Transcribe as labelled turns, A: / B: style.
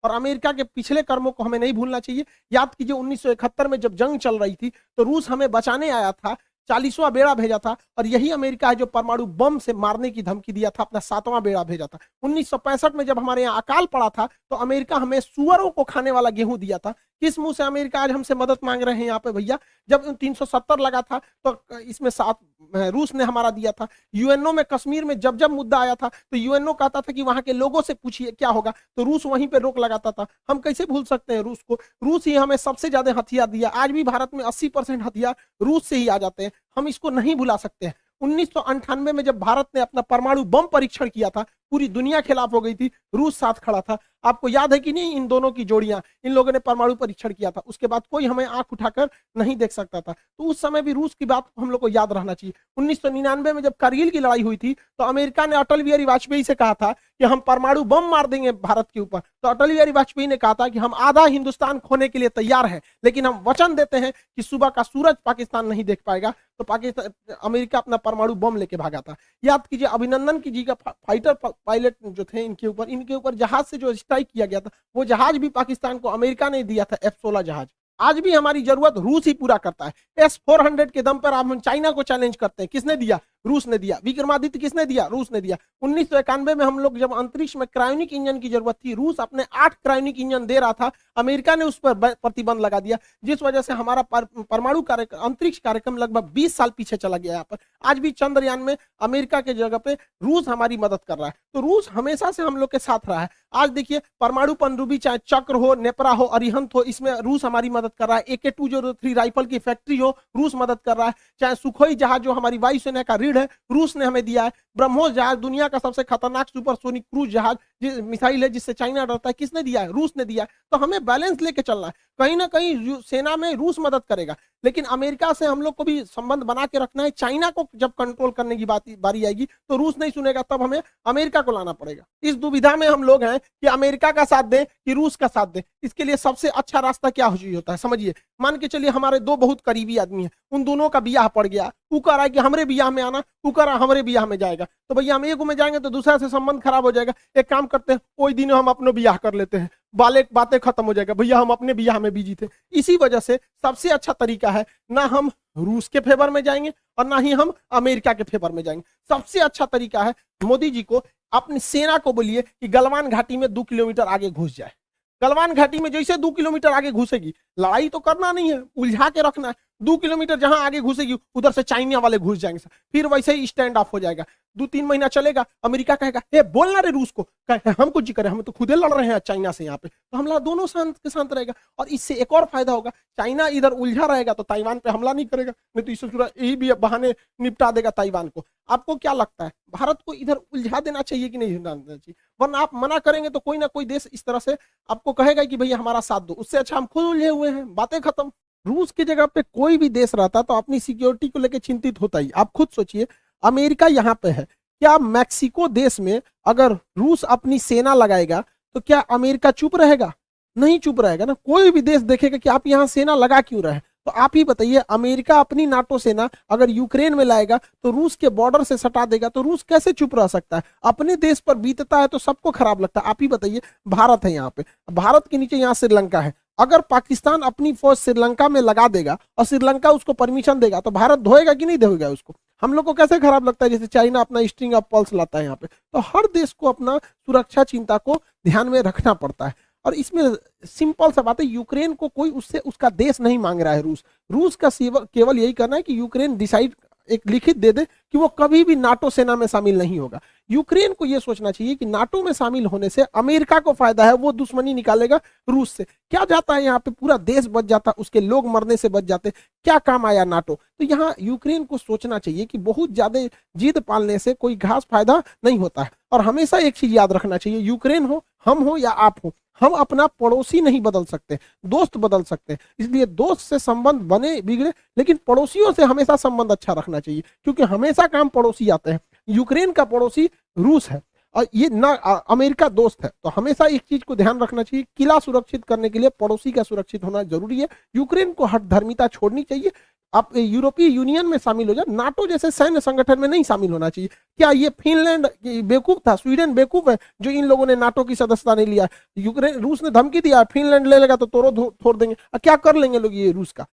A: और अमेरिका के पिछले कर्मों को हमें नहीं भूलना चाहिए। याद कीजिए 1971 में जब जंग चल रही थी तो रूस हमें बचाने आया था, 40वां बेड़ा भेजा था, और यही अमेरिका है जो परमाणु बम से मारने की धमकी दिया था, अपना 7वां बेड़ा भेजा था। 1965 में जब हमारे यहाँ अकाल पड़ा था तो अमेरिका हमें सुअरों को खाने वाला गेहूं दिया था। किस मुंह से अमेरिका आज हमसे मदद मांग रहे हैं यहाँ पे भैया? जब 370 लगा था तो इसमें 7 रूस ने हमारा दिया था। यूएनओ में कश्मीर में जब जब मुद्दा आया था तो यूएनओ कहता था कि वहां के लोगों से पूछिए क्या होगा, तो रूस वहीं पे रोक लगाता था। हम कैसे भूल सकते हैं रूस को? रूस ही हमें सबसे ज्यादा हथियार दिया। आज भी भारत में 80% हथियार रूस से ही आ जाते हैं, हम इसको नहीं भुला सकते हैं। 1998 में जब भारत ने अपना परमाणु बम परीक्षण किया था, पूरी दुनिया खिलाफ हो गई थी, रूस साथ खड़ा था। आपको याद है कि नहीं? इन दोनों की जोड़ियां, इन लोगों ने परमाणु परीक्षण किया था, उसके बाद कोई हमें आंख उठाकर नहीं देख सकता था। तो उस समय भी रूस की बात हम लोग को याद रहना चाहिए। 1999 में जब कारगिल की लड़ाई हुई थी तो अमेरिका ने अटल बिहारी वाजपेयी से कहा था कि हम परमाणु बम मार देंगे भारत के ऊपर। तो अटल बिहारी वाजपेयी ने कहा था कि हम आधा हिंदुस्तान खोने के लिए तैयार हैं, लेकिन हम वचन देते हैं कि सुबह का सूरज पाकिस्तान नहीं देख पाएगा। तो पाकिस्तान अमेरिका अपना परमाणु बम लेके भागा था। याद कीजिए अभिनंदन की जी का फाइटर पायलट जो थे, इनके ऊपर जहाज से जो स्ट्राइक किया गया था, वो जहाज भी पाकिस्तान को अमेरिका ने दिया था, F-16 जहाज। आज भी हमारी जरूरत रूस ही पूरा करता है। S-400 के दम पर हम चाइना को चैलेंज करते हैं, किसने दिया? रूस ने दिया। विक्रमादित्य किसने दिया? रूस ने दिया। 1991 में हम लोग जब अंतरिक्ष में क्रायोनिक इंजन की जरूरत थी, रूस अपने 8 क्रायोनिक इंजन दे रहा था, अमेरिका ने उस पर प्रतिबंध लगा दिया, जिस वजह से हमारा परमाणु अंतरिक्ष कार्यक्रम लगभग 20 साल पीछे चला गया। यहाँ पर आज भी चंद्रयान में अमेरिका के जगह पे रूस हमारी मदद कर रहा है। तो रूस हमेशा से हम लोग के साथ रहा है। आज देखिए परमाणु पनडुब्बी, चाहे चक्र हो, नेपरा हो, अरिहंत हो, इसमें रूस हमारी मदद कर रहा है। AK-203 राइफल की फैक्ट्री हो, रूस मदद कर रहा है। चाहे सुखोई जहाज जो हमारी वायुसेना का रीढ़ है, रूस ने हमें दिया है। ब्रह्मोस जहाज दुनिया का सबसे खतरनाक सुपरसोनिक क्रूज जहाज मिसाइल है, जिससे चाइना डरता है, किसने दिया है? रूस ने दिया है। तो हमें बैलेंस लेके चलना है। कहीं ना कहीं सेना में रूस मदद करेगा, लेकिन अमेरिका से हम लोग को भी संबंध बना के रखना है। चाइना को जब कंट्रोल करने की बारी आएगी तो रूस नहीं सुनेगा, तब हमें अमेरिका को लाना पड़ेगा। इस दुविधा में हम लोग हैं कि अमेरिका का साथ दें कि रूस का साथ दें। इसके लिए सबसे अच्छा रास्ता क्या होता है समझिए। मान के चलिए हमारे 2 बहुत करीबी आदमी हैं, उन दोनों का ब्याह पड़ गया, वो कह रहा है कि हमारे ब्याह में आना, वो कह रहा है हमारे ब्याह में जाएगा। तो भैया हम एक में जाएंगे तो दूसरा से संबंध खराब हो जाएगा। एक काम करते हैं, कोई दिन हम अपने ब्याह कर लेते हैं, बातें खत्म हो जाएगा। भैया हम अपने ब्याह में बिजी थे। इसी वजह से सबसे अच्छा तरीका है, ना हम रूस के फेवर में जाएंगे और ना ही हम अमेरिका के फेवर में जाएंगे। सबसे अच्छा तरीका है मोदी जी को अपनी सेना को बोलिए कि गलवान घाटी में 2 किलोमीटर आगे घुस जाए। गलवान घाटी में जैसे 2 किलोमीटर आगे घुसेगी, लड़ाई तो करना नहीं है, उलझा के रखना है। 2 किलोमीटर जहां आगे घुसेगी उधर से चाइना वाले घुस जाएंगे, फिर वैसे ही स्टैंड ऑफ हो जाएगा। 2-3 महीना चलेगा, अमेरिका कहेगा हे बोलना रे रूस को, कहे हम कुछ जी करें, हम तो खुदे लड़ रहे हैं चाइना से यहाँ पे। तो हमला दोनों शांत के शांत रहेगा। और इससे एक और फायदा होगा, चाइना इधर उलझा रहेगा तो ताइवान पे हमला नहीं करेगा, नहीं तो इससे यही भी बहाने निपटा देगा ताइवान को। आपको क्या लगता है, भारत को इधर उलझा देना चाहिए कि नहीं देना चाहिए? वरना आप मना करेंगे तो कोई ना कोई देश इस तरह से आपको कहेगा कि भैया हमारा साथ दो। उससे अच्छा हम खुद उलझे हुए हैं, बातें खत्म। रूस की जगह पे कोई भी देश रहता तो अपनी सिक्योरिटी को लेकर चिंतित होता ही। आप खुद सोचिए, अमेरिका यहाँ पे है, क्या मैक्सिको देश में अगर रूस अपनी सेना लगाएगा तो क्या अमेरिका चुप रहेगा? नहीं चुप रहेगा ना। कोई भी देश देखेगा कि आप यहाँ सेना लगा क्यों रहे। तो आप ही बताइए, अमेरिका अपनी नाटो सेना अगर यूक्रेन में लाएगा तो रूस के बॉर्डर से सटा देगा, तो रूस कैसे चुप रह सकता है? अपने देश पर बीतता है तो सबको खराब लगता है। आप ही बताइए, भारत है यहाँ पे, भारत के नीचे यहाँ श्रीलंका है। अगर पाकिस्तान अपनी फौज श्रीलंका में लगा देगा और श्रीलंका उसको परमिशन देगा तो भारत धोएगा कि नहीं धोएगा उसको? हम लोग को कैसे खराब लगता है? जैसे चाइना अपना स्ट्रिंग ऑफ पल्स लाता है यहाँ पे। तो हर देश को अपना सुरक्षा चिंता को ध्यान में रखना पड़ता है। और इसमें सिंपल सा बात है, यूक्रेन को कोई उससे उसका देश नहीं मांग रहा है। रूस का केवल यही करना है कि यूक्रेन डिसाइड एक लिखित दे दे कि वो कभी भी नाटो सेना में शामिल नहीं होगा। यूक्रेन को यह सोचना चाहिए कि नाटो में शामिल होने से अमेरिका को फायदा है, वो दुश्मनी निकालेगा रूस से। क्या जाता है यहाँ पे, पूरा देश बच जाता, उसके लोग मरने से बच जाते, क्या काम आया नाटो? तो यहाँ यूक्रेन को सोचना चाहिए कि बहुत ज्यादा जिद पालने से कोई खास फायदा नहीं होता है। और हमेशा एक चीज याद रखना चाहिए, यूक्रेन हो, हम हो या आप हो, हम अपना पड़ोसी नहीं बदल सकते, दोस्त बदल सकते हैं। इसलिए दोस्त से संबंध बने बिगड़े, लेकिन पड़ोसियों से हमेशा संबंध अच्छा रखना चाहिए, क्योंकि हमेशा काम पड़ोसी आते हैं। यूक्रेन का पड़ोसी रूस है और ये ना अमेरिका दोस्त है। तो हमेशा एक चीज को ध्यान रखना चाहिए, किला सुरक्षित करने के लिए पड़ोसी का सुरक्षित होना जरूरी है। यूक्रेन को हठधर्मिता छोड़नी चाहिए। आप यूरोपीय यूनियन में शामिल हो जाए, नाटो जैसे सैन्य संगठन में नहीं शामिल होना चाहिए। क्या ये फिनलैंड बेवकूफ था, स्वीडन बेवकूफ है जो इन लोगों ने नाटो की सदस्यता नहीं लिया? यूक्रेन, रूस ने धमकी दिया फिनलैंड ले लेगा तो तोड़ देंगे। क्या कर लेंगे लोग ये रूस का?